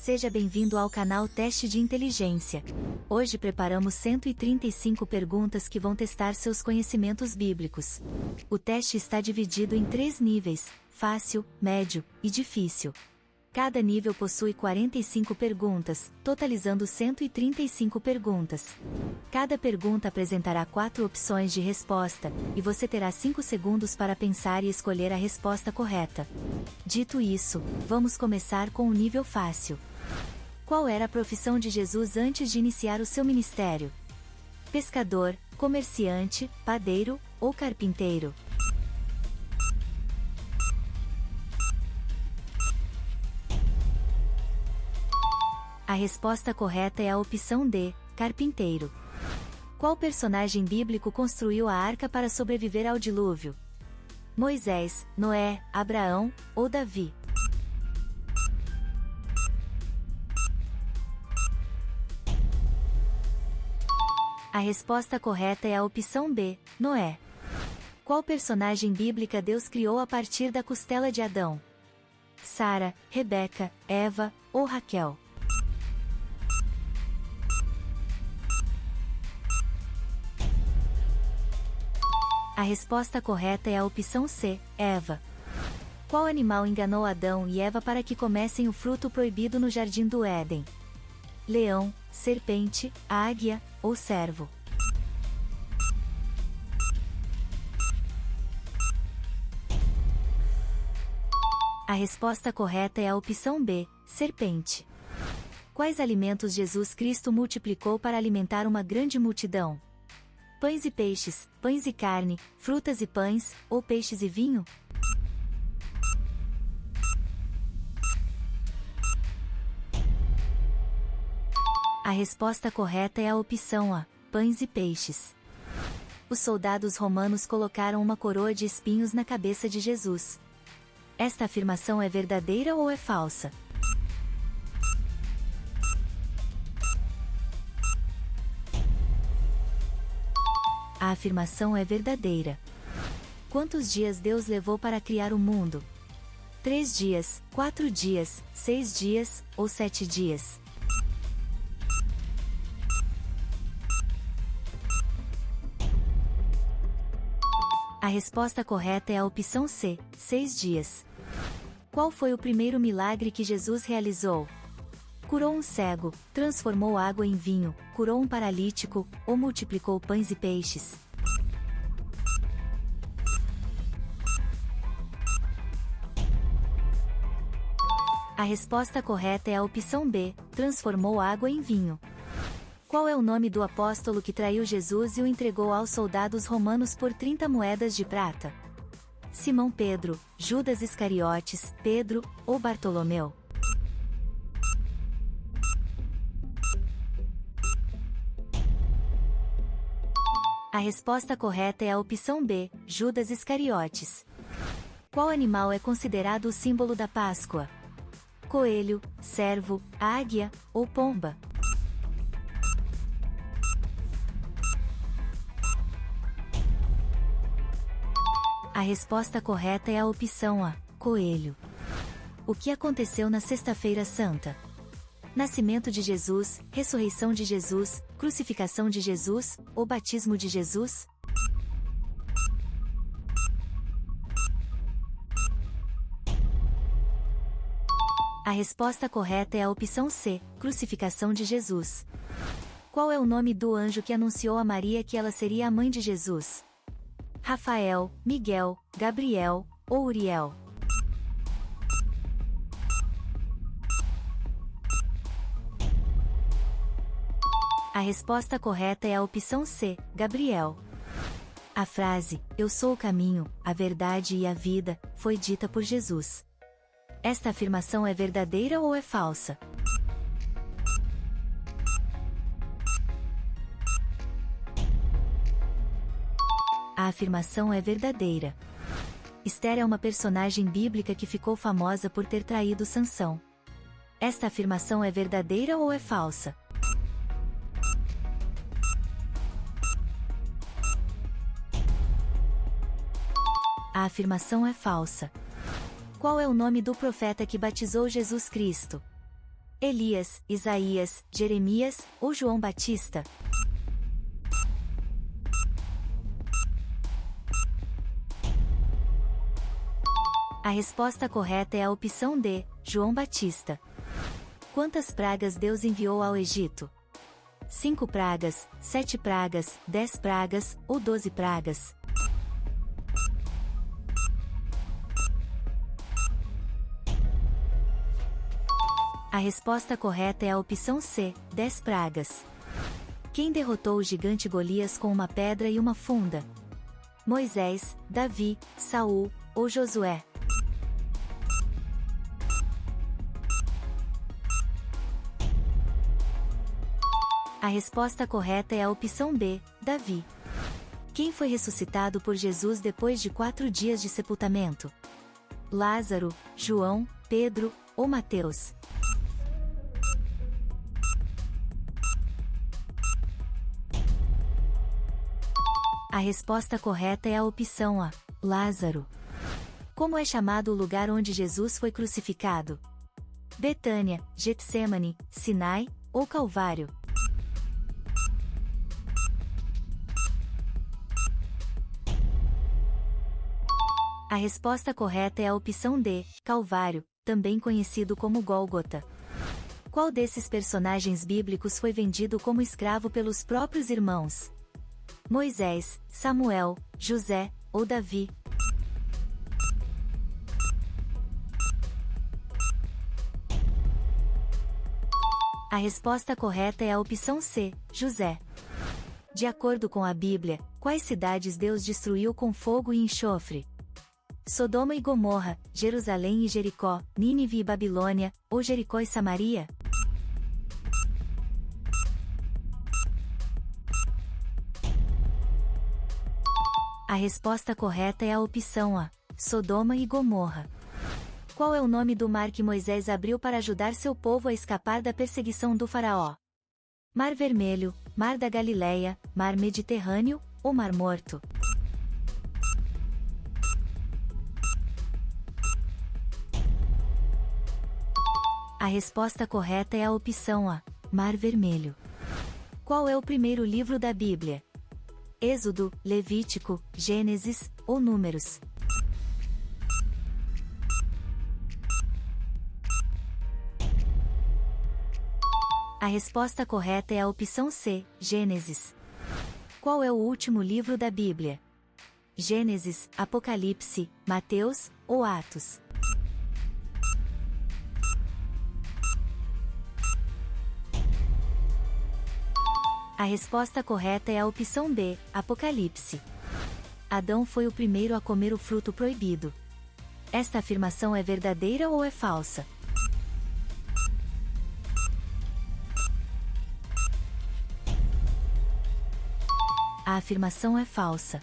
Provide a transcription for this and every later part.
Seja bem-vindo ao canal Teste de Inteligência. Hoje preparamos 135 perguntas que vão testar seus conhecimentos bíblicos. O teste está dividido em 3 níveis: fácil, médio e difícil. Cada nível possui 45 perguntas, totalizando 135 perguntas. Cada pergunta apresentará 4 opções de resposta, e você terá 5 segundos para pensar e escolher a resposta correta. Dito isso, vamos começar com o nível fácil. Qual era a profissão de Jesus antes de iniciar o seu ministério? Pescador, comerciante, padeiro ou carpinteiro? A resposta correta é a opção D, carpinteiro. Qual personagem bíblico construiu a arca para sobreviver ao dilúvio? Moisés, Noé, Abraão ou Davi? A resposta correta é a opção B, Noé. Qual personagem bíblica Deus criou a partir da costela de Adão? Sara, Rebeca, Eva ou Raquel? A resposta correta é a opção C, Eva. Qual animal enganou Adão e Eva para que comessem o fruto proibido no jardim do Éden? Leão, serpente, águia ou cervo? A resposta correta é a opção B, serpente. Quais alimentos Jesus Cristo multiplicou para alimentar uma grande multidão? Pães e peixes, pães e carne, frutas e pães, ou peixes e vinho? A resposta correta é a opção A, pães e peixes. Os soldados romanos colocaram uma coroa de espinhos na cabeça de Jesus. Esta afirmação é verdadeira ou é falsa? A afirmação é verdadeira. Quantos dias Deus levou para criar o mundo? 3 dias, 4 dias, 6 dias ou 7 dias? A resposta correta é a opção C, 6 dias. Qual foi o primeiro milagre que Jesus realizou? Curou um cego, transformou água em vinho, curou um paralítico, ou multiplicou pães e peixes? A resposta correta é a opção B, transformou água em vinho. Qual é o nome do apóstolo que traiu Jesus e o entregou aos soldados romanos por 30 moedas de prata? Simão Pedro, Judas Iscariotes, Pedro ou Bartolomeu? A resposta correta é a opção B, Judas Iscariotes. Qual animal é considerado o símbolo da Páscoa? Coelho, cervo, águia ou pomba? A resposta correta é a opção A, coelho. O que aconteceu na Sexta-feira Santa? Nascimento de Jesus, ressurreição de Jesus, crucificação de Jesus, ou batismo de Jesus? A resposta correta é a opção C, crucificação de Jesus. Qual é o nome do anjo que anunciou a Maria que ela seria a mãe de Jesus? Rafael, Miguel, Gabriel ou Uriel? A resposta correta é a opção C, Gabriel. A frase, "Eu sou o caminho, a verdade e a vida", foi dita por Jesus. Esta afirmação é verdadeira ou é falsa? A afirmação é verdadeira. Esther é uma personagem bíblica que ficou famosa por ter traído Sansão. Esta afirmação é verdadeira ou é falsa? A afirmação é falsa. Qual é o nome do profeta que batizou Jesus Cristo? Elias, Isaías, Jeremias ou João Batista? A resposta correta é a opção D, João Batista. Quantas pragas Deus enviou ao Egito? 5 pragas, 7 pragas, 10 pragas ou 12 pragas? A resposta correta é a opção C, 10 pragas. Quem derrotou o gigante Golias com uma pedra e uma funda? Moisés, Davi, Saul ou Josué? A resposta correta é a opção B, Davi. Quem foi ressuscitado por Jesus depois de 4 dias de sepultamento? Lázaro, João, Pedro ou Mateus? A resposta correta é a opção A, Lázaro. Como é chamado o lugar onde Jesus foi crucificado? Betânia, Getsêmani, Sinai ou Calvário? A resposta correta é a opção D, Calvário, também conhecido como Gólgota. Qual desses personagens bíblicos foi vendido como escravo pelos próprios irmãos? Moisés, Samuel, José ou Davi? A resposta correta é a opção C, José. De acordo com a Bíblia, quais cidades Deus destruiu com fogo e enxofre? Sodoma e Gomorra, Jerusalém e Jericó, Nínive e Babilônia, ou Jericó e Samaria? A resposta correta é a opção A, Sodoma e Gomorra. Qual é o nome do mar que Moisés abriu para ajudar seu povo a escapar da perseguição do faraó? Mar Vermelho, Mar da Galileia, Mar Mediterrâneo ou Mar Morto? A resposta correta é a opção A, Mar Vermelho. Qual é o primeiro livro da Bíblia? Êxodo, Levítico, Gênesis ou Números? A resposta correta é a opção C, Gênesis. Qual é o último livro da Bíblia? Gênesis, Apocalipse, Mateus ou Atos? A resposta correta é a opção B, Apocalipse. Adão foi o primeiro a comer o fruto proibido. Esta afirmação é verdadeira ou é falsa? A afirmação é falsa.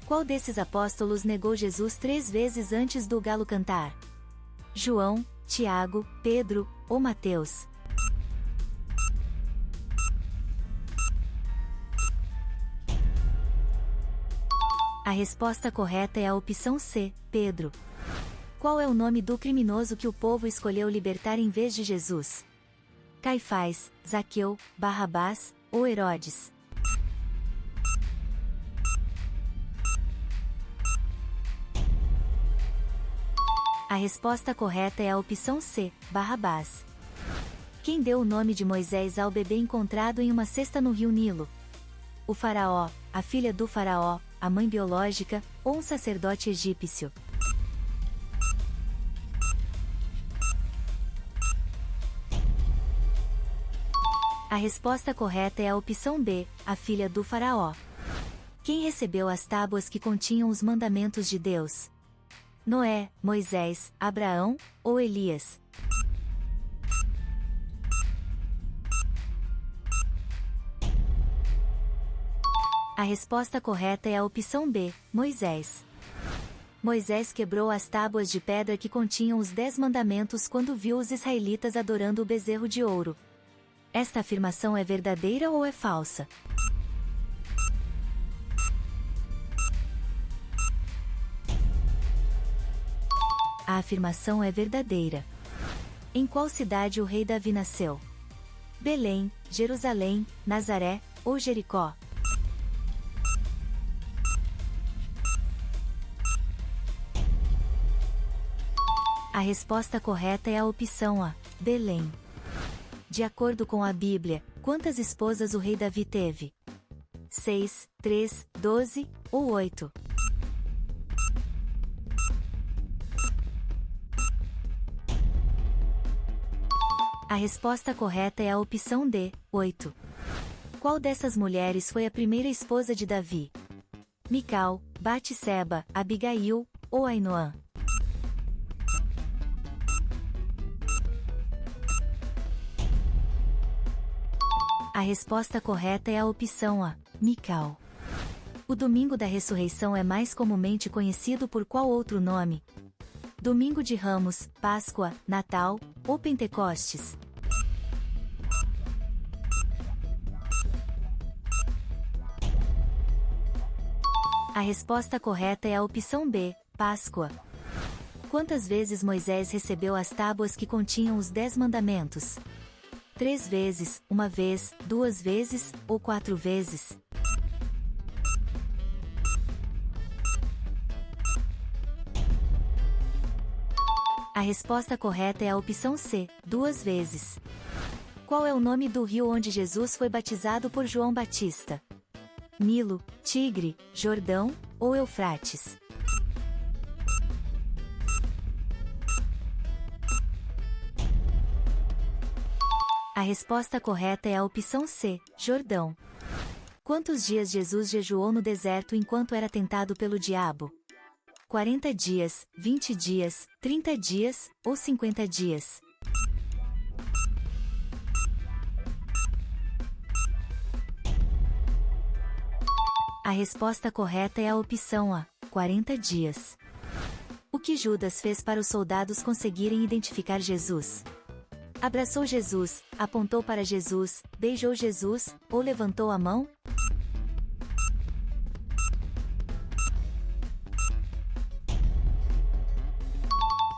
Qual desses apóstolos negou Jesus 3 vezes antes do galo cantar? João, Tiago, Pedro ou Mateus? A resposta correta é a opção C, Pedro. Qual é o nome do criminoso que o povo escolheu libertar em vez de Jesus? Caifás, Zaqueu, Barrabás ou Herodes? A resposta correta é a opção C, Barrabás. Quem deu o nome de Moisés ao bebê encontrado em uma cesta no rio Nilo? O faraó, a filha do faraó, a mãe biológica, ou um sacerdote egípcio? A resposta correta é a opção B, a filha do faraó. Quem recebeu as tábuas que continham os mandamentos de Deus? Noé, Moisés, Abraão ou Elias? A resposta correta é a opção B, Moisés. Moisés quebrou as tábuas de pedra que continham os 10 mandamentos quando viu os israelitas adorando o bezerro de ouro. Esta afirmação é verdadeira ou é falsa? A afirmação é verdadeira. Em qual cidade o rei Davi nasceu? Belém, Jerusalém, Nazaré ou Jericó? A resposta correta é a opção A, Belém. De acordo com a Bíblia, quantas esposas o rei Davi teve? 6, 3, 12 ou 8? A resposta correta é a opção D, 8. Qual dessas mulheres foi a primeira esposa de Davi? Mical, Batseba, Abigail ou Ainoã? A resposta correta é a opção A, Mical. O domingo da ressurreição é mais comumente conhecido por qual outro nome? Domingo de Ramos, Páscoa, Natal ou Pentecostes? A resposta correta é a opção B, Páscoa. Quantas vezes Moisés recebeu as tábuas que continham os 10 mandamentos? 3 vezes, 1 vez, 2 vezes ou 4 vezes? A resposta correta é a opção C, 2 vezes. Qual é o nome do rio onde Jesus foi batizado por João Batista? Nilo, Tigre, Jordão ou Eufrates? A resposta correta é a opção C, Jordão. Quantos dias Jesus jejuou no deserto enquanto era tentado pelo diabo? 40 dias, 20 dias, 30 dias ou 50 dias? A resposta correta é a opção A, 40 dias. O que Judas fez para os soldados conseguirem identificar Jesus? Abraçou Jesus, apontou para Jesus, beijou Jesus, ou levantou a mão?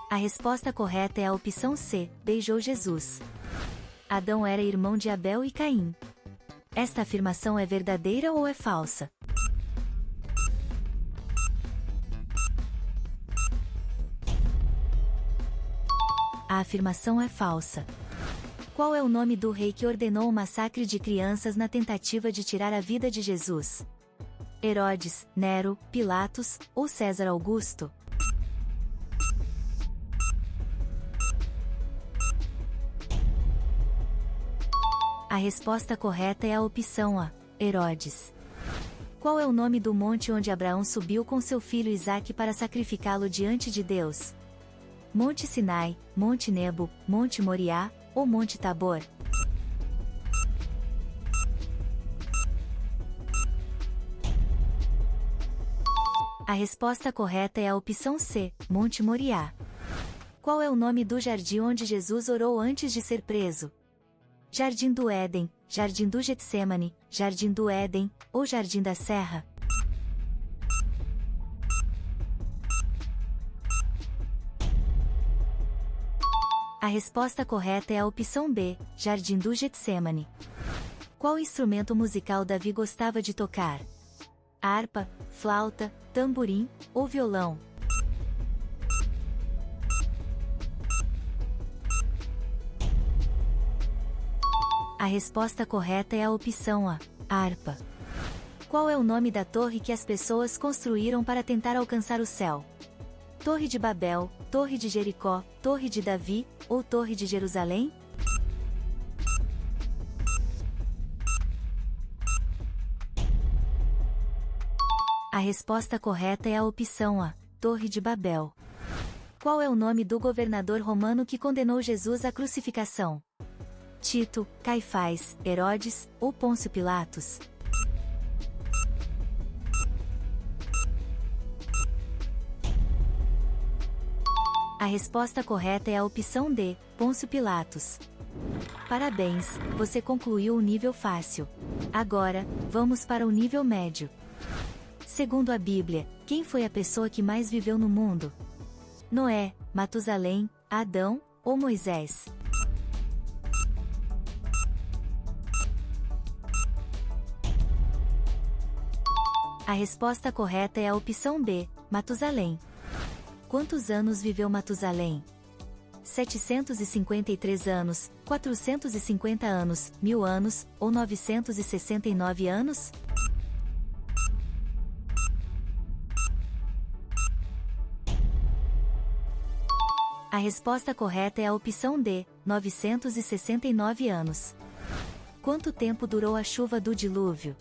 A resposta correta é a opção C, beijou Jesus. Adão era irmão de Abel e Caim. Esta afirmação é verdadeira ou é falsa? A afirmação é falsa. Qual é o nome do rei que ordenou o massacre de crianças na tentativa de tirar a vida de Jesus? Herodes, Nero, Pilatos ou César Augusto? A resposta correta é a opção A, Herodes. Qual é o nome do monte onde Abraão subiu com seu filho Isaque para sacrificá-lo diante de Deus? Monte Sinai, Monte Nebo, Monte Moriá ou Monte Tabor? A resposta correta é a opção C, Monte Moriá. Qual é o nome do jardim onde Jesus orou antes de ser preso? Jardim do Éden, Jardim do Getsemane, Jardim do Éden ou Jardim da Serra? A resposta correta é a opção B, Jardim do Getsemane. Qual instrumento musical Davi gostava de tocar? Harpa, flauta, tamborim ou violão? A resposta correta é a opção A, harpa. Qual é o nome da torre que as pessoas construíram para tentar alcançar o céu? Torre de Babel, Torre de Jericó, Torre de Davi ou Torre de Jerusalém? A resposta correta é a opção A, Torre de Babel. Qual é o nome do governador romano que condenou Jesus à crucificação? Tito, Caifás, Herodes ou Pôncio Pilatos? A resposta correta é a opção D, Pôncio Pilatos. Parabéns, você concluiu o nível fácil. Agora, vamos para o nível médio. Segundo a Bíblia, quem foi a pessoa que mais viveu no mundo? Noé, Matusalém, Adão ou Moisés? A resposta correta é a opção B, Matusalém. Quantos anos viveu Matusalém? 753 anos, 450 anos, 1000 anos, ou 969 anos? A resposta correta é a opção D, 969 anos. Quanto tempo durou a chuva do dilúvio?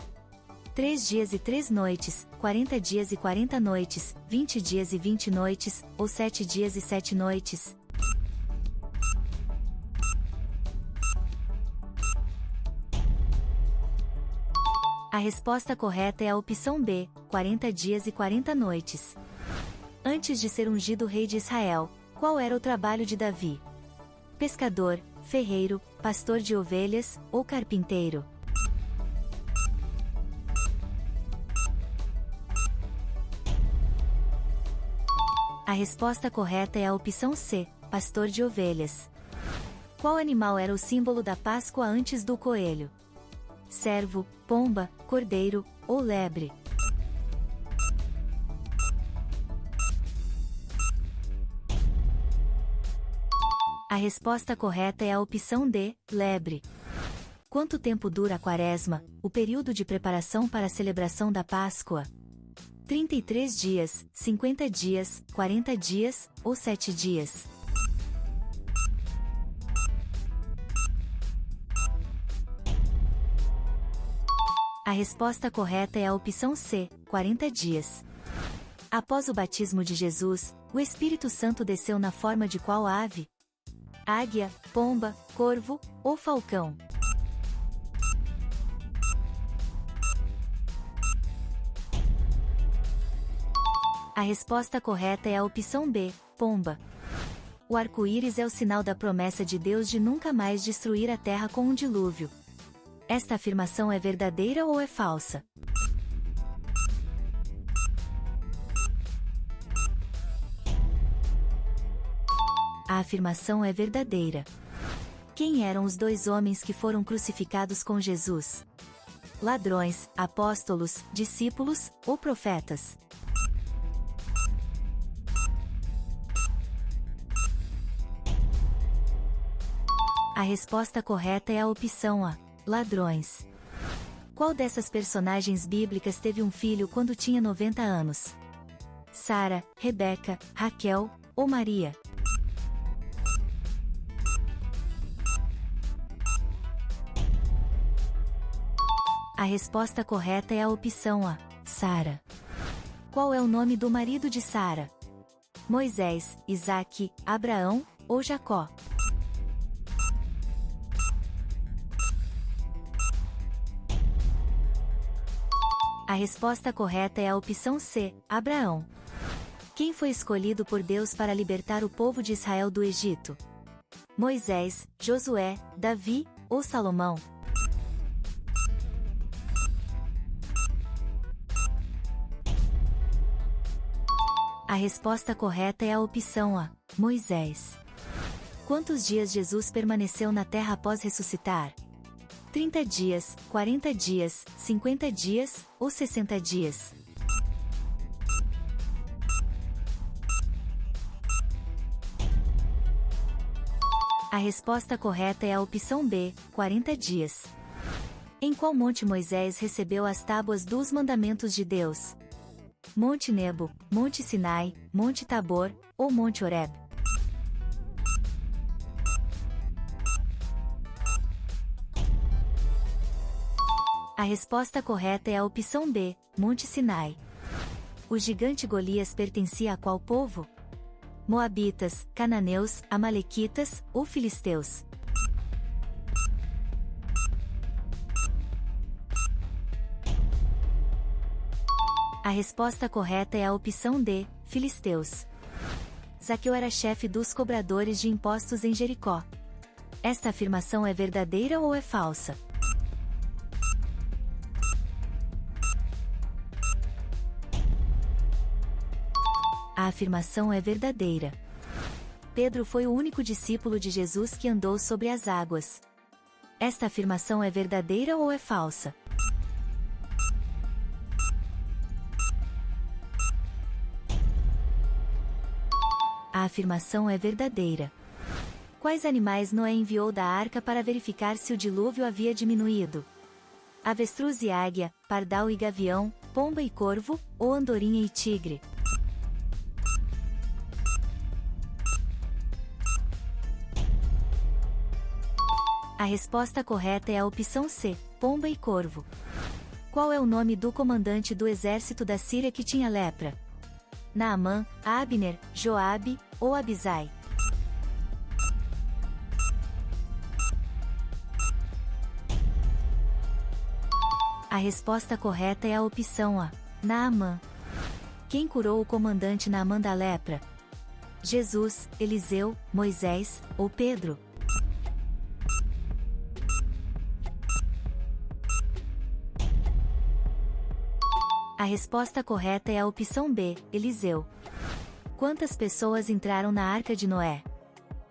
3 dias e 3 noites, 40 dias e 40 noites, 20 dias e 20 noites, ou 7 dias e 7 noites? A resposta correta é a opção B, 40 dias e 40 noites. Antes de ser ungido rei de Israel, qual era o trabalho de Davi? Pescador, ferreiro, pastor de ovelhas, ou carpinteiro? A resposta correta é a opção C, pastor de ovelhas. Qual animal era o símbolo da Páscoa antes do coelho? Cervo, pomba, cordeiro, ou lebre? A resposta correta é a opção D, lebre. Quanto tempo dura a Quaresma, o período de preparação para a celebração da Páscoa? 33 dias, 50 dias, 40 dias, ou 7 dias? A resposta correta é a opção C, 40 dias. Após o batismo de Jesus, o Espírito Santo desceu na forma de qual ave? Águia, pomba, corvo, ou falcão? A resposta correta é a opção B, pomba. O arco-íris é o sinal da promessa de Deus de nunca mais destruir a terra com um dilúvio. Esta afirmação é verdadeira ou é falsa? A afirmação é verdadeira. Quem eram os 2 homens que foram crucificados com Jesus? Ladrões, apóstolos, discípulos, ou profetas? A resposta correta é a opção A, ladrões. Qual dessas personagens bíblicas teve um filho quando tinha 90 anos? Sara, Rebeca, Raquel, ou Maria? A resposta correta é a opção A, Sara. Qual é o nome do marido de Sara? Moisés, Isaque, Abraão, ou Jacó? A resposta correta é a opção C, Abraão. Quem foi escolhido por Deus para libertar o povo de Israel do Egito? Moisés, Josué, Davi, ou Salomão? A resposta correta é a opção A, Moisés. Quantos dias Jesus permaneceu na terra após ressuscitar? 30 dias, 40 dias, 50 dias, ou 60 dias? A resposta correta é a opção B, 40 dias. Em qual monte Moisés recebeu as tábuas dos mandamentos de Deus? Monte Nebo, Monte Sinai, Monte Tabor, ou Monte Horeb? A resposta correta é a opção B, Monte Sinai. O gigante Golias pertencia a qual povo? Moabitas, cananeus, amalequitas, ou filisteus? A resposta correta é a opção D, filisteus. Zaqueu era chefe dos cobradores de impostos em Jericó. Esta afirmação é verdadeira ou é falsa? A afirmação é verdadeira. Pedro foi o único discípulo de Jesus que andou sobre as águas. Esta afirmação é verdadeira ou é falsa? A afirmação é verdadeira. Quais animais Noé enviou da arca para verificar se o dilúvio havia diminuído? Avestruz e águia, pardal e gavião, pomba e corvo, ou andorinha e tigre? A resposta correta é a opção C, pomba e corvo. Qual é o nome do comandante do exército da Síria que tinha lepra? Naamã, Abner, Joabe, ou Abisai? A resposta correta é a opção A, Naamã. Quem curou o comandante Naamã da lepra? Jesus, Eliseu, Moisés, ou Pedro? A resposta correta é a opção B, Eliseu. Quantas pessoas entraram na arca de Noé?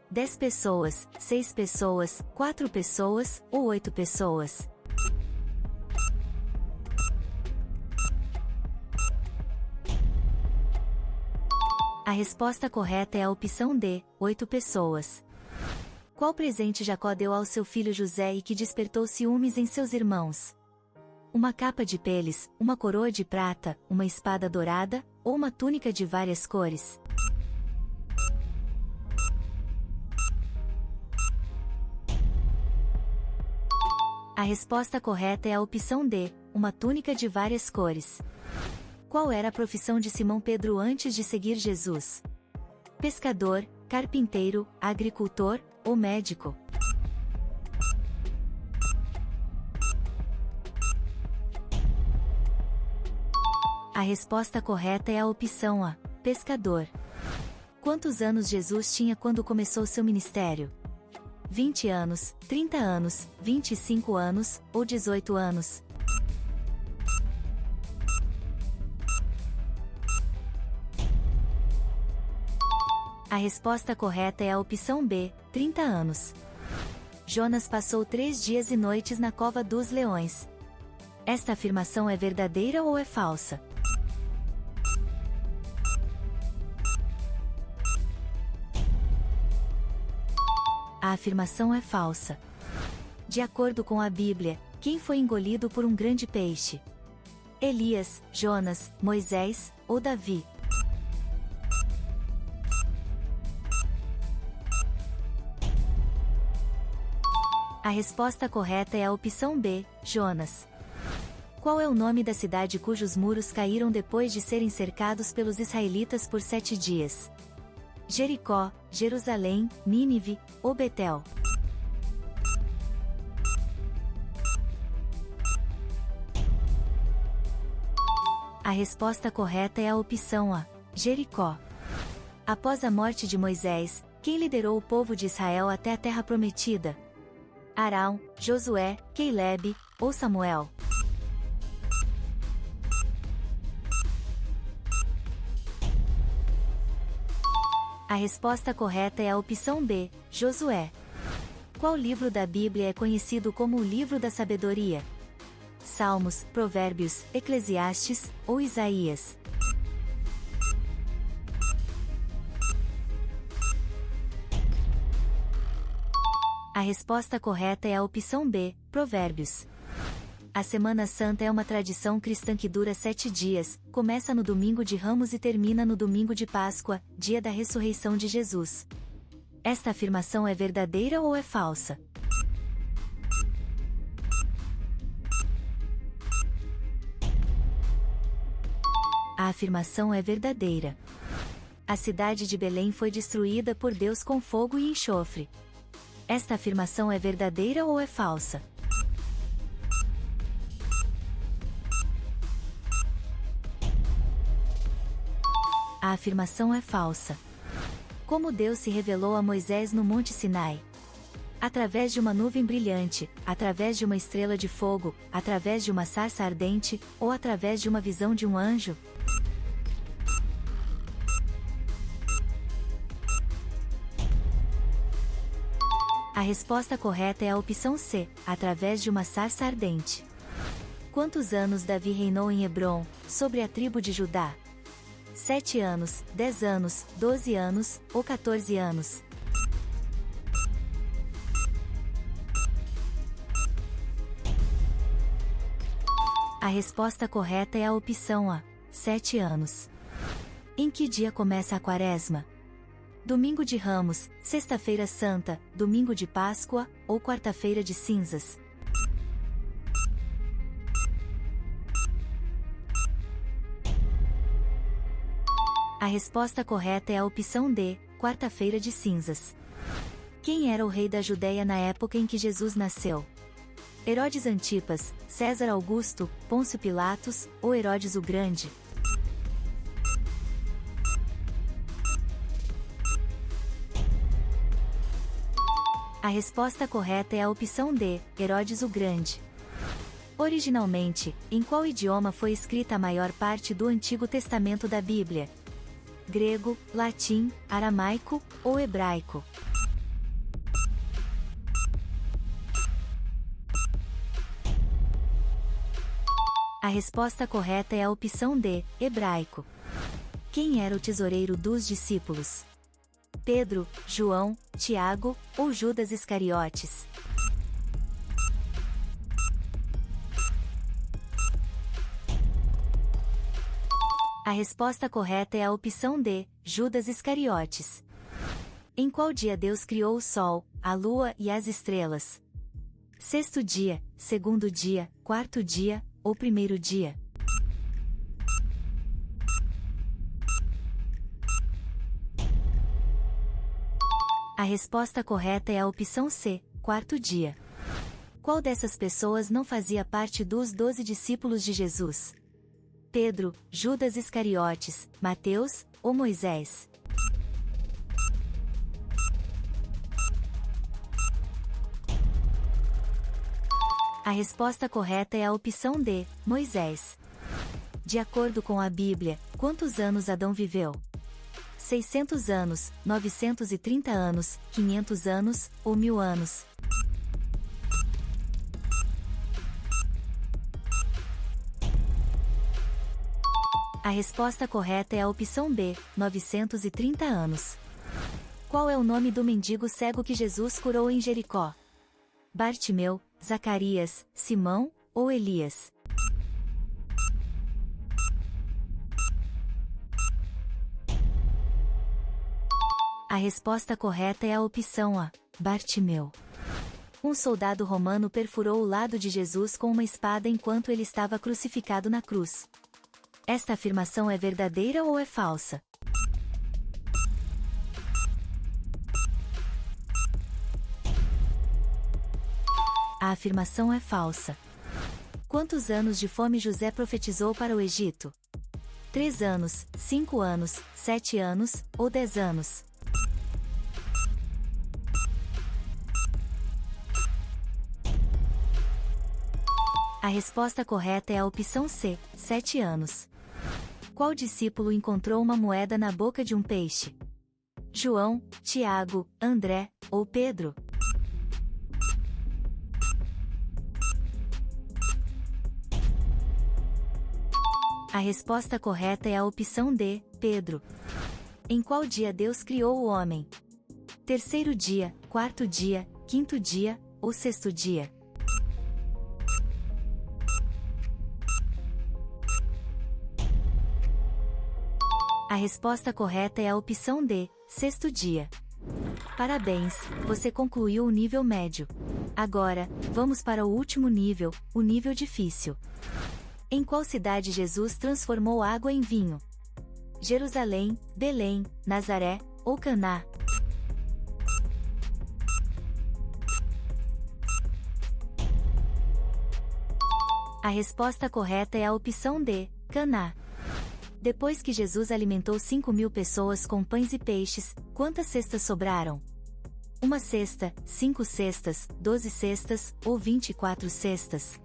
10 pessoas, 6 pessoas, 4 pessoas, ou 8 pessoas? A resposta correta é a opção D, 8 pessoas. Qual presente Jacó deu ao seu filho José e que despertou ciúmes em seus irmãos? Uma capa de peles, uma coroa de prata, uma espada dourada, ou uma túnica de várias cores? A resposta correta é a opção D, uma túnica de várias cores. Qual era a profissão de Simão Pedro antes de seguir Jesus? Pescador, carpinteiro, agricultor, ou médico? A resposta correta é a opção A, pescador. Quantos anos Jesus tinha quando começou seu ministério? 20 anos, 30 anos, 25 anos, ou 18 anos? A resposta correta é a opção B, 30 anos. Jonas passou 3 dias e noites na cova dos leões. Esta afirmação é verdadeira ou é falsa? A afirmação é falsa. De acordo com a Bíblia, quem foi engolido por um grande peixe? Elias, Jonas, Moisés, ou Davi? A resposta correta é a opção B, Jonas. Qual é o nome da cidade cujos muros caíram depois de serem cercados pelos israelitas por 7 dias? Jericó, Jerusalém, Nínive, ou Betel? A resposta correta é a opção A, Jericó. Após a morte de Moisés, quem liderou o povo de Israel até a terra prometida? Arão, Josué, Caleb, ou Samuel? A resposta correta é a opção B, Josué. Qual livro da Bíblia é conhecido como o livro da sabedoria? Salmos, Provérbios, Eclesiastes, ou Isaías? A resposta correta é a opção B, Provérbios. A Semana Santa é uma tradição cristã que dura 7 dias, começa no domingo de Ramos e termina no domingo de Páscoa, dia da ressurreição de Jesus. Esta afirmação é verdadeira ou é falsa? A afirmação é verdadeira. A cidade de Belém foi destruída por Deus com fogo e enxofre. Esta afirmação é verdadeira ou é falsa? A afirmação é falsa. Como Deus se revelou a Moisés no Monte Sinai? Através de uma nuvem brilhante, através de uma estrela de fogo, através de uma sarça ardente, ou através de uma visão de um anjo? A resposta correta é a opção C, através de uma sarça ardente. Quantos anos Davi reinou em Hebrom, sobre a tribo de Judá? 7 anos, 10 anos, 12 anos, ou 14 anos? A resposta correta é a opção A, 7 anos. Em que dia começa a Quaresma? Domingo de Ramos, Sexta-feira Santa, Domingo de Páscoa, ou Quarta-feira de Cinzas? A resposta correta é a opção D, Quarta-feira de Cinzas. Quem era o rei da Judéia na época em que Jesus nasceu? Herodes Antipas, César Augusto, Pôncio Pilatos, ou Herodes o Grande? A resposta correta é a opção D, Herodes o Grande. Originalmente, em qual idioma foi escrita a maior parte do Antigo Testamento da Bíblia? Grego, latim, aramaico, ou hebraico? A resposta correta é a opção D, hebraico. Quem era o tesoureiro dos discípulos? Pedro, João, Tiago, ou Judas Iscariotes? A resposta correta é a opção D, Judas Iscariotes. Em qual dia Deus criou o Sol, a Lua e as estrelas? Sexto dia, segundo dia, quarto dia, ou primeiro dia? A resposta correta é a opção C, quarto dia. Qual dessas pessoas não fazia parte dos 12 discípulos de Jesus? Pedro, Judas Iscariotes, Mateus, ou Moisés? A resposta correta é a opção D, Moisés. De acordo com a Bíblia, quantos anos Adão viveu? 600 anos, 930 anos, 500 anos, ou 1000 anos? A resposta correta é a opção B, 930 anos. Qual é o nome do mendigo cego que Jesus curou em Jericó? Bartimeu, Zacarias, Simão, ou Elias? A resposta correta é a opção A, Bartimeu. Um soldado romano perfurou o lado de Jesus com uma espada enquanto ele estava crucificado na cruz. Esta afirmação é verdadeira ou é falsa? A afirmação é falsa. Quantos anos de fome José profetizou para o Egito? 3 anos, 5 anos, 7 anos, ou 10 anos? A resposta correta é a opção C, 7 anos. Qual discípulo encontrou uma moeda na boca de um peixe? João, Tiago, André, ou Pedro? A resposta correta é a opção D, Pedro. Em qual dia Deus criou o homem? Terceiro dia, quarto dia, quinto dia, ou sexto dia? A resposta correta é a opção D, sexto dia. Parabéns, você concluiu o nível médio. Agora, vamos para o último nível, o nível difícil. Em qual cidade Jesus transformou água em vinho? Jerusalém, Belém, Nazaré, ou Caná? A resposta correta é a opção D, Caná. Depois que Jesus alimentou 5.000 pessoas com pães e peixes, quantas cestas sobraram? 1 cesta, 5 cestas, 12 cestas, ou 24 cestas?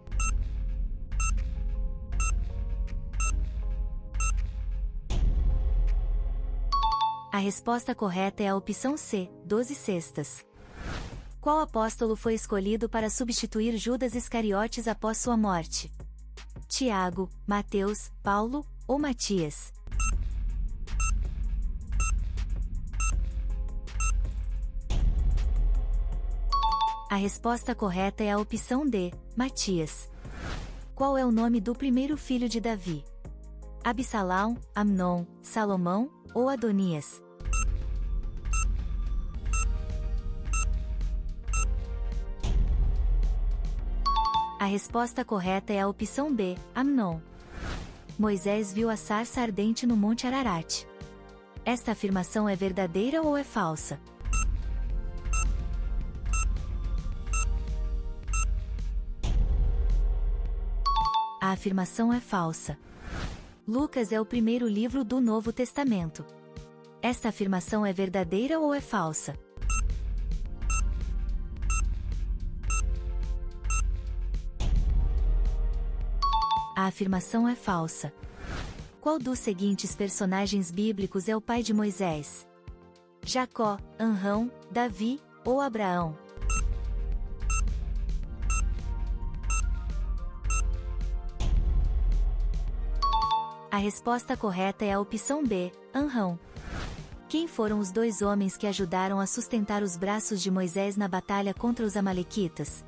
A resposta correta é a opção C, 12 cestas. Qual apóstolo foi escolhido para substituir Judas Iscariotes após sua morte? Tiago, Mateus, Paulo ou Matias? A resposta correta é a opção D, Matias. Qual é o nome do primeiro filho de Davi? Absalão, Amnon, Salomão ou Adonias? A resposta correta é a opção B, Amnon. Moisés viu a sarça ardente no Monte Ararat. Esta afirmação é verdadeira ou é falsa? A afirmação é falsa. Lucas é o primeiro livro do Novo Testamento. Esta afirmação é verdadeira ou é falsa? A afirmação é falsa. Qual dos seguintes personagens bíblicos é o pai de Moisés? Jacó, Anrão, Davi ou Abraão? A resposta correta é a opção B, Anrão. Quem foram os dois homens que ajudaram a sustentar os braços de Moisés na batalha contra os amalequitas?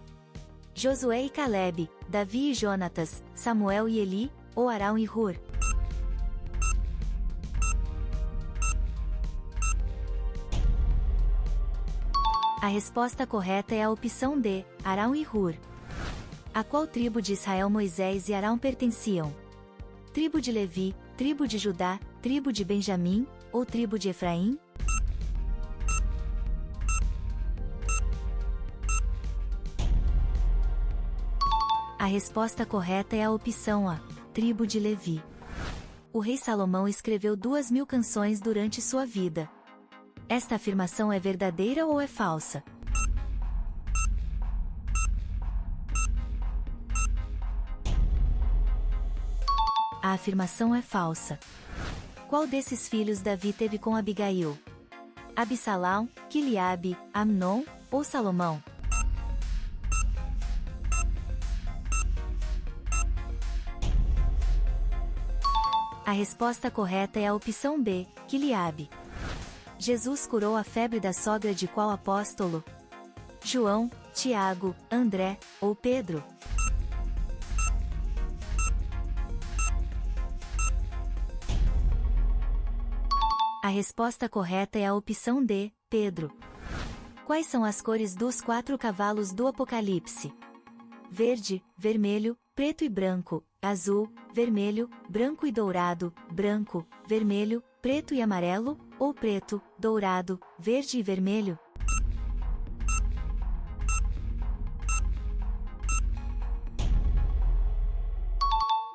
Josué e Calebe, Davi e Jonatas, Samuel e Eli, ou Arão e Hur? A resposta correta é a opção D, Arão e Hur. A qual tribo de Israel Moisés e Arão pertenciam? Tribo de Levi, tribo de Judá, tribo de Benjamim, ou tribo de Efraim? A resposta correta é a opção A, tribo de Levi. O rei Salomão escreveu 2.000 canções durante sua vida. Esta afirmação é verdadeira ou é falsa? A afirmação é falsa. Qual desses filhos Davi teve com Abigail? Absalão, Quileabe, Amnon ou Salomão? A resposta correta é a opção B, Quileabe. Jesus curou a febre da sogra de qual apóstolo? João, Tiago, André ou Pedro? A resposta correta é a opção D, Pedro. Quais são as cores dos 4 cavalos do Apocalipse? Verde, vermelho, preto e branco, azul, vermelho, branco e dourado, branco, vermelho, preto e amarelo, ou preto, dourado, verde e vermelho?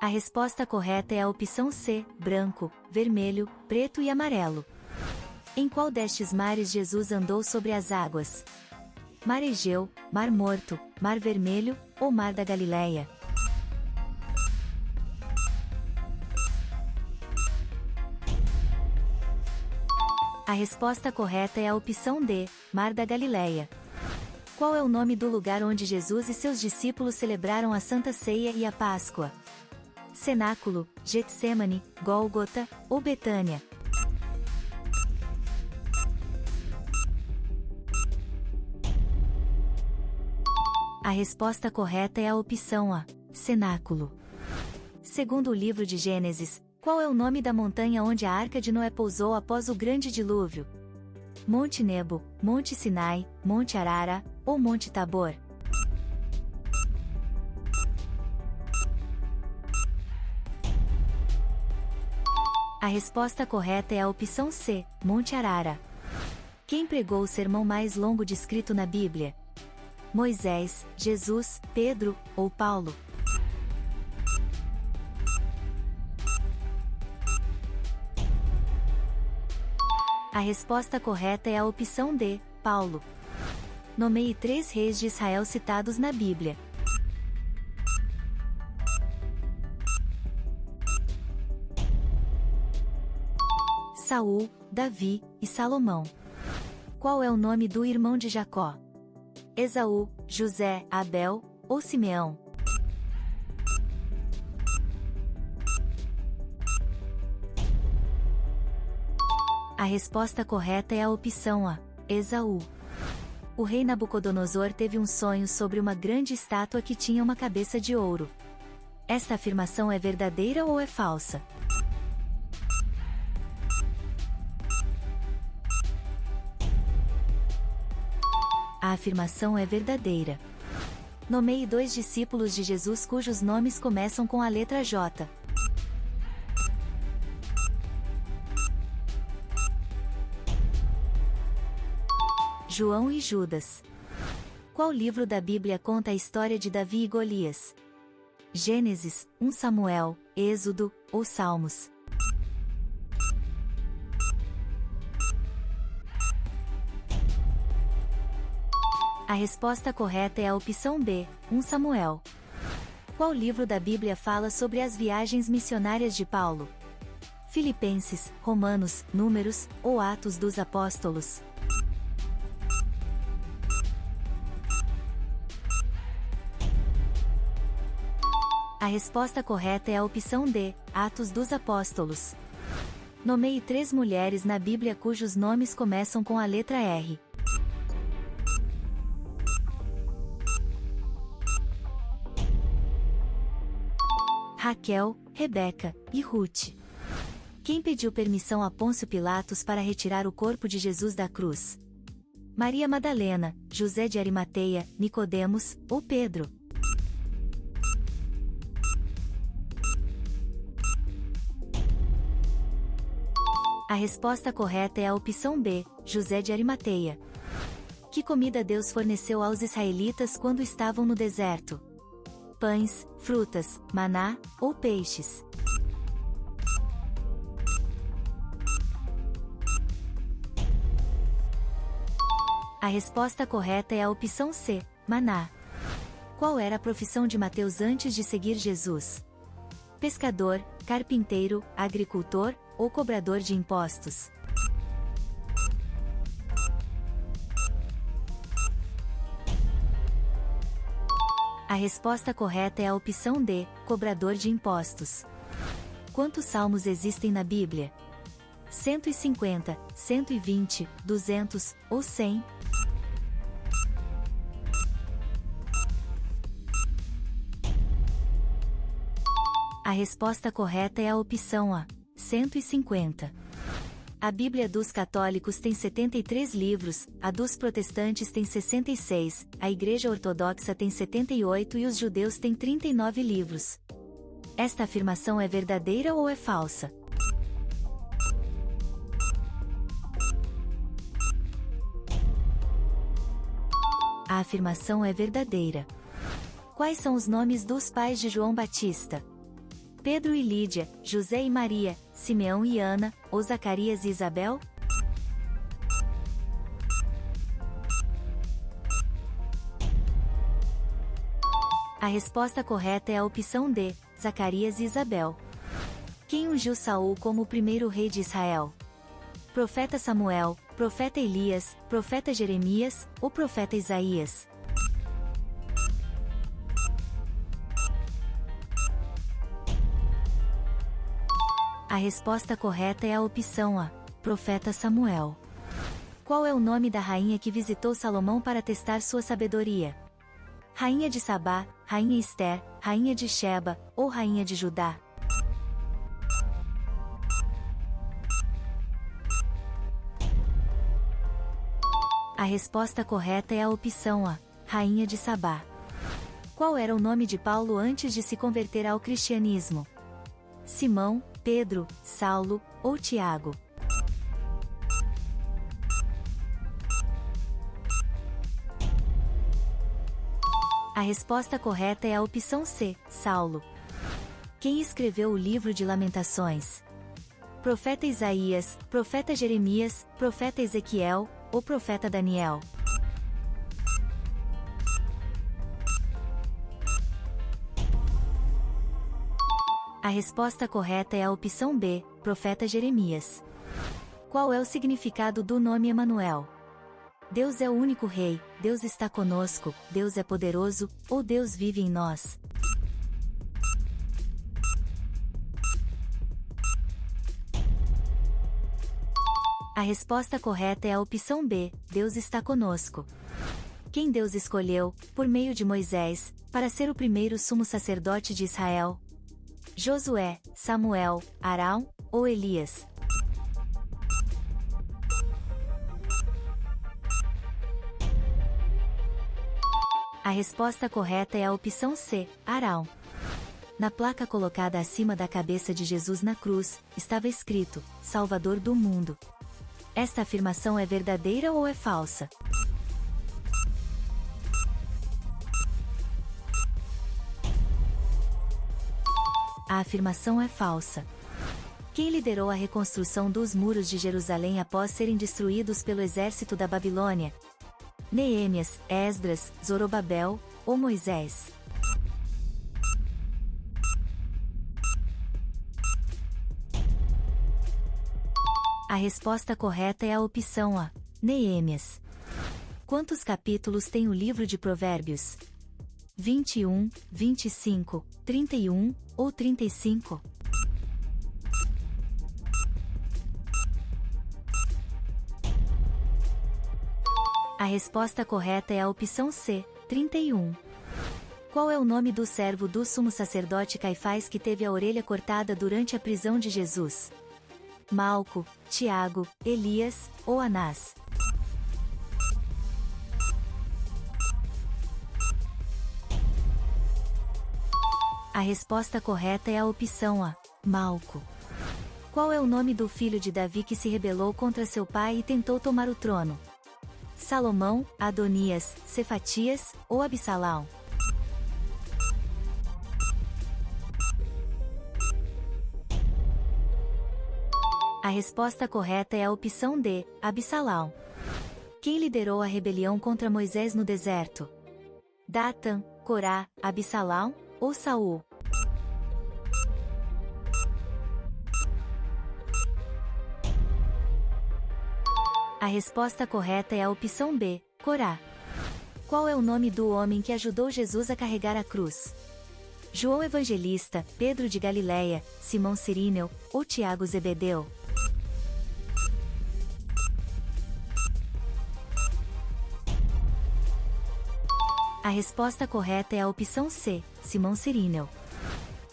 A resposta correta é a opção C, branco, vermelho, preto e amarelo. Em qual destes mares Jesus andou sobre as águas? Mar Egeu, Mar Morto, Mar Vermelho ou Mar da Galileia? A resposta correta é a opção D, Mar da Galileia. Qual é o nome do lugar onde Jesus e seus discípulos celebraram a Santa Ceia e a Páscoa? Cenáculo, Getsêmani, Gólgota ou Betânia? A resposta correta é a opção A, Cenáculo. Segundo o livro de Gênesis, qual é o nome da montanha onde a Arca de Noé pousou após o grande dilúvio? Monte Nebo, Monte Sinai, Monte Arara ou Monte Tabor? A resposta correta é a opção C, Monte Arara. Quem pregou o sermão mais longo descrito na Bíblia? Moisés, Jesus, Pedro ou Paulo? A resposta correta é a opção D, Paulo. Nomeie 3 reis de Israel citados na Bíblia. Saul, Davi e Salomão. Qual é o nome do irmão de Jacó? Esaú, José, Abel ou Simeão? A resposta correta é a opção A, Esaú. O rei Nabucodonosor teve um sonho sobre uma grande estátua que tinha uma cabeça de ouro. Esta afirmação é verdadeira ou é falsa? A afirmação é verdadeira. Nomeie 2 discípulos de Jesus cujos nomes começam com a letra J. João e Judas. Qual livro da Bíblia conta a história de Davi e Golias? Gênesis, 1 Samuel, Êxodo ou Salmos? A resposta correta é a opção B, 1 Samuel. Qual livro da Bíblia fala sobre as viagens missionárias de Paulo? Filipenses, Romanos, Números ou Atos dos Apóstolos? A resposta correta é a opção D, Atos dos Apóstolos. Nomeie 3 mulheres na Bíblia cujos nomes começam com a letra R. Raquel, Rebeca e Ruth. Quem pediu permissão a Pôncio Pilatos para retirar o corpo de Jesus da cruz? Maria Madalena, José de Arimateia, Nicodemos ou Pedro? A resposta correta é a opção B, José de Arimateia. Que comida Deus forneceu aos israelitas quando estavam no deserto? Pães, frutas, maná ou peixes? A resposta correta é a opção C, maná. Qual era a profissão de Mateus antes de seguir Jesus? Pescador, carpinteiro, agricultor ou cobrador de impostos? A resposta correta é a opção D, cobrador de impostos. Quantos salmos existem na Bíblia? 150, 120, 200 ou 100? A resposta correta é a opção A, 150. A Bíblia dos católicos tem 73 livros, a dos protestantes tem 66, a Igreja Ortodoxa tem 78 e os judeus têm 39 livros. Esta afirmação é verdadeira ou é falsa? A afirmação é verdadeira. Quais são os nomes dos pais de João Batista? Pedro e Lídia, José e Maria, Simeão e Ana, ou Zacarias e Isabel? A resposta correta é a opção D, Zacarias e Isabel. Quem ungiu Saul como o primeiro rei de Israel? Profeta Samuel, profeta Elias, profeta Jeremias, ou profeta Isaías? A resposta correta é a opção A, profeta Samuel. Qual é o nome da rainha que visitou Salomão para testar sua sabedoria? Rainha de Sabá, Rainha Ester, Rainha de Sheba, ou Rainha de Judá? A resposta correta é a opção A, Rainha de Sabá. Qual era o nome de Paulo antes de se converter ao cristianismo? Simão, Pedro, Saulo ou Tiago? A resposta correta é a opção C, Saulo. Quem escreveu o livro de Lamentações? Profeta Isaías, profeta Jeremias, profeta Ezequiel ou profeta Daniel? A resposta correta é a opção B, profeta Jeremias. Qual é o significado do nome Emanuel? Deus é o único Rei, Deus está conosco, Deus é poderoso, ou Deus vive em nós? A resposta correta é a opção B, Deus está conosco. Quem Deus escolheu, por meio de Moisés, para ser o primeiro sumo sacerdote de Israel? Josué, Samuel, Arão ou Elias? A resposta correta é a opção C, Arão. Na placa colocada acima da cabeça de Jesus na cruz, estava escrito, Salvador do mundo. Esta afirmação é verdadeira ou é falsa? A afirmação é falsa. Quem liderou a reconstrução dos muros de Jerusalém após serem destruídos pelo exército da Babilônia? Neemias, Esdras, Zorobabel ou Moisés? A resposta correta é a opção A, Neemias. Quantos capítulos tem o livro de Provérbios? 21, 25, 31 ou 35? A resposta correta é a opção C, 31. Qual é o nome do servo do sumo sacerdote Caifás que teve a orelha cortada durante a prisão de Jesus? Malco, Tiago, Elias ou Anás? A resposta correta é a opção A, Malco. Qual é o nome do filho de Davi que se rebelou contra seu pai e tentou tomar o trono? Salomão, Adonias, Cefatias ou Absalão? A resposta correta é a opção D, Absalão. Quem liderou a rebelião contra Moisés no deserto? Datan, Corá, Absalão ou Saul? A resposta correta é a opção B, Corá. Qual é o nome do homem que ajudou Jesus a carregar a cruz? João Evangelista, Pedro de Galileia, Simão Cirineu ou Tiago Zebedeu? A resposta correta é a opção C, Simão Cirineu.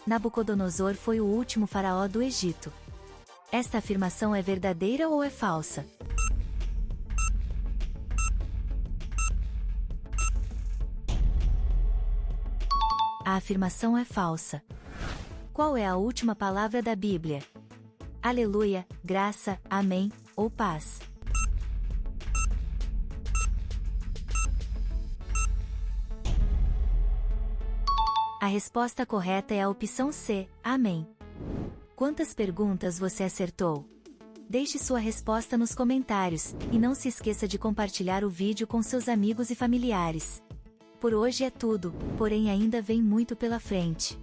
Nabucodonosor foi o último faraó do Egito. Esta afirmação é verdadeira ou é falsa? A afirmação é falsa. Qual é a última palavra da Bíblia? Aleluia, graça, amém ou paz? A resposta correta é a opção C, amém. Quantas perguntas você acertou? Deixe sua resposta nos comentários, e não se esqueça de compartilhar o vídeo com seus amigos e familiares. Por hoje é tudo, porém ainda vem muito pela frente.